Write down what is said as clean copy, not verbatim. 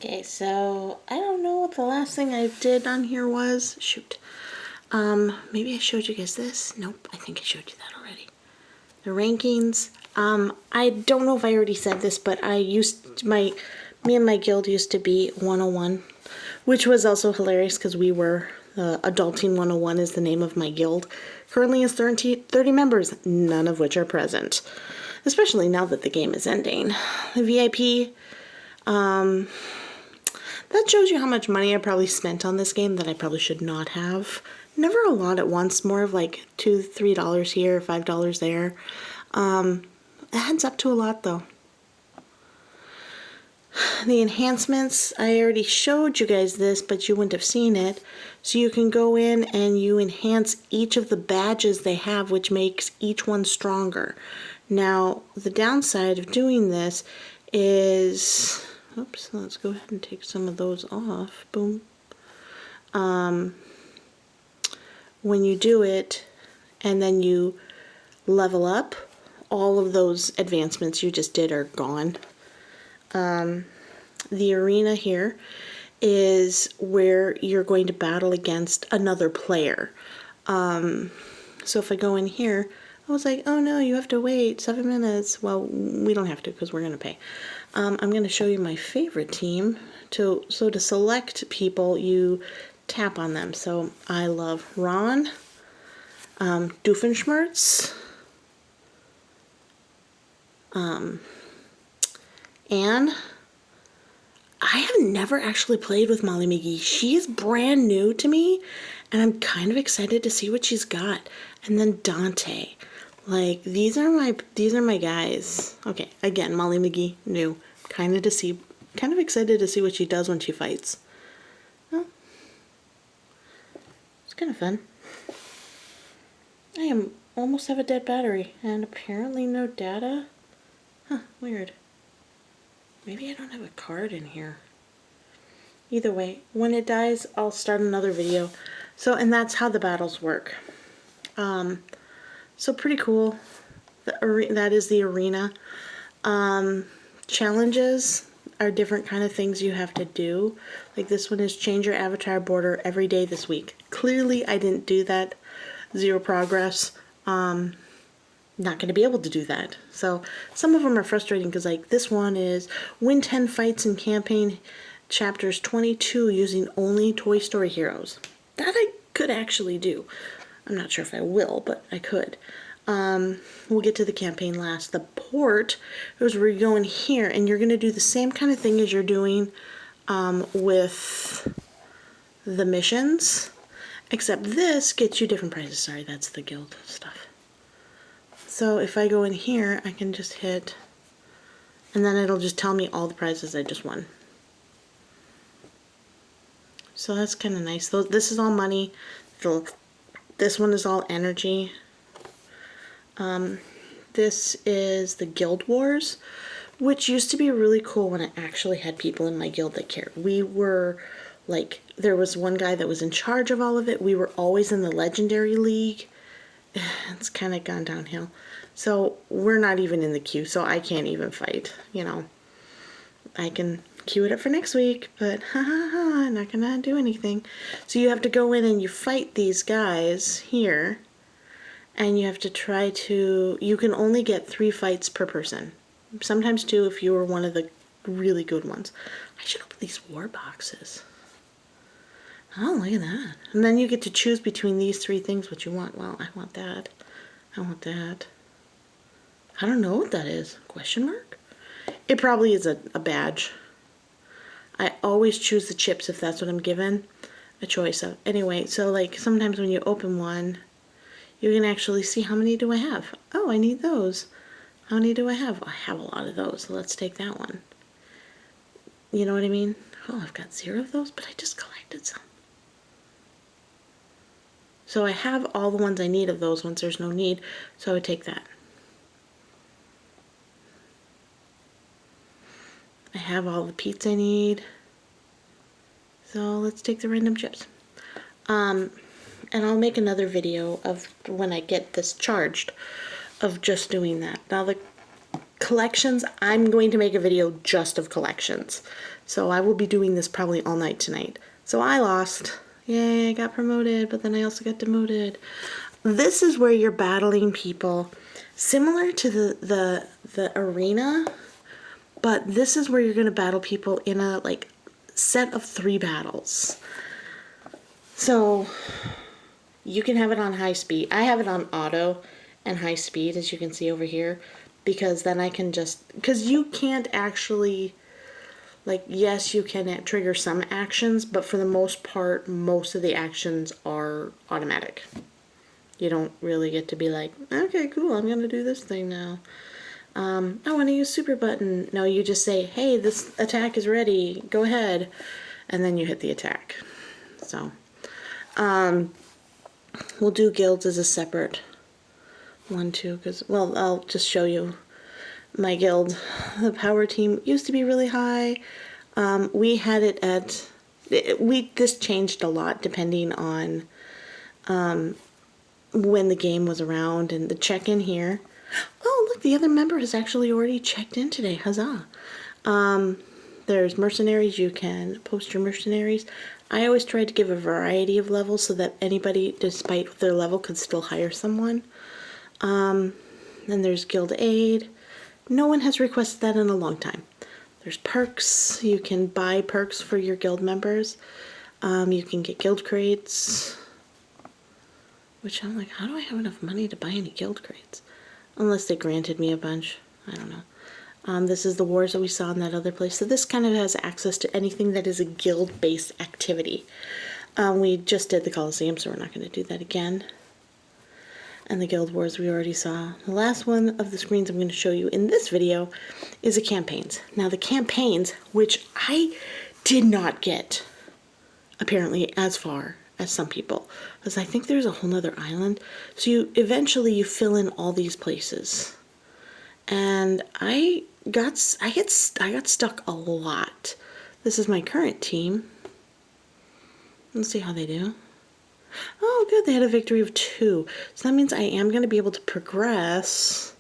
Okay, so I don't know what the last thing I did on here was. Shoot. Maybe I showed you guys this. Nope, I think I showed you that already. The rankings. I don't know if I already said this, but me and my guild used to be 101, which was also hilarious because we were, Adulting 101 is the name of my guild. Currently has 30 members, none of which are present. Especially now that the game is ending. The VIP, that shows you how much money I probably spent on this game that I probably should not have. Never a lot at once, more of like $2, $3 here, $5 there. It adds up to a lot though. The enhancements, I already showed you guys this, but you wouldn't have seen it. So you can go in and you enhance each of the badges they have, which makes each one stronger. Now, the downside of doing this is, oops, let's go ahead and take some of those off. Boom. When you do it and then you level up, all of those advancements you just did are gone. The arena here is where you're going to battle against another player. So if I go in here, I was like, oh no, you have to wait 7 minutes. Well, we don't have to because we're going to pay. I'm going to show you my favorite team. So to select people, you tap on them. So I love Ron, Doofenshmirtz, Anne. I have never actually played with Molly McGee. She is brand new to me, and I'm kind of excited to see what she's got. And then Dante. Like, these are my guys. Okay, again, Molly McGee, new. Kind of excited to see what she does when she fights. Well, it's kind of fun. I almost have a dead battery, and apparently no data. Huh, weird. Maybe I don't have a card in here. Either way, when it dies, I'll start another video. So, and that's how the battles work. So pretty cool. That is the arena. Challenges are different kind of things you have to do. Like this one is change your avatar border every day this week. Clearly, I didn't do that. 0 progress. Not going to be able to do that. So some of them are frustrating because like this one is win 10 fights in campaign chapters 22 using only Toy Story heroes. That I could actually do. I'm not sure if I will, but I could. We'll get to the campaign last. The port is where you're going here and you're going to do the same kind of thing as you're doing with the missions, except this gets you different prizes. Sorry, that's the guild stuff. So if I go in here, I can just hit, and then it'll just tell me all the prizes I just won. So that's kind of nice. This is all money. This one is all energy. This is the Guild Wars, which used to be really cool when I actually had people in my guild that cared. We were like, there was one guy that was in charge of all of it. We were always in the Legendary League. It's kind of gone downhill. So we're not even in the queue, so I can't even fight, you know. I can queue it up for next week, but I'm not gonna do anything. So you have to go in and you fight these guys here, and you have to try to, you can only get 3 fights per person. Sometimes 2 if you were one of the really good ones. I should open these war boxes. Oh, look at that. And then you get to choose between these 3 things what you want. Well, I want that. I want that. I don't know what that is. Question mark? It probably is a badge. I always choose the chips if that's what I'm given a choice of. Anyway, so like sometimes when you open one, you can actually see how many do I have. Oh, I need those. How many do I have? I have a lot of those, so let's take that one. You know what I mean? Oh, I've got 0 of those, but I just collected some. So I have all the ones I need of those ones. There's no need, so I would take that. I have all the Pete's I need. So let's take the random chips. And I'll make another video of when I get this charged of just doing that. Now the collections, I'm going to make a video just of collections. So I will be doing this probably all night tonight. So I lost. Yay, I got promoted, but then I also got demoted. This is where you're battling people similar to the arena, but this is where you're going to battle people in a like set of 3 battles. So you can have it on high speed. I have it on auto and high speed, as you can see over here, because then I can just, because you can't actually, like, yes, you can trigger some actions, but for the most part, most of the actions are automatic. You don't really get to be like, okay, cool, I'm going to do this thing now. I want to use super button. No, you just say, hey, this attack is ready, go ahead, and then you hit the attack. So, we'll do guilds as a separate one too, because, well, I'll just show you my guild. The power team used to be really high. We had it at, this changed a lot depending on when the game was around, and the check-in here. Oh, look, the other member has actually already checked in today. Huzzah. There's mercenaries. You can post your mercenaries. I always tried to give a variety of levels so that anybody, despite their level, could still hire someone. Then there's guild aid. No one has requested that in a long time. There's perks. You can buy perks for your guild members. You can get guild crates. Which I'm like, how do I have enough money to buy any guild crates? Unless they granted me a bunch. I don't know. This is the wars that we saw in that other place. So this kind of has access to anything that is a guild-based activity. We just did the Colosseum, so we're not going to do that again. And the guild wars we already saw. The last one of the screens I'm going to show you in this video is the campaigns. Now the campaigns, which I did not get, apparently, as far as some people, because I think there's a whole nother island. So you eventually fill in all these places, and I got stuck a lot. This is my current team. Let's see how they do. Oh, good, they had a victory of 2, so that means I am going to be able to progress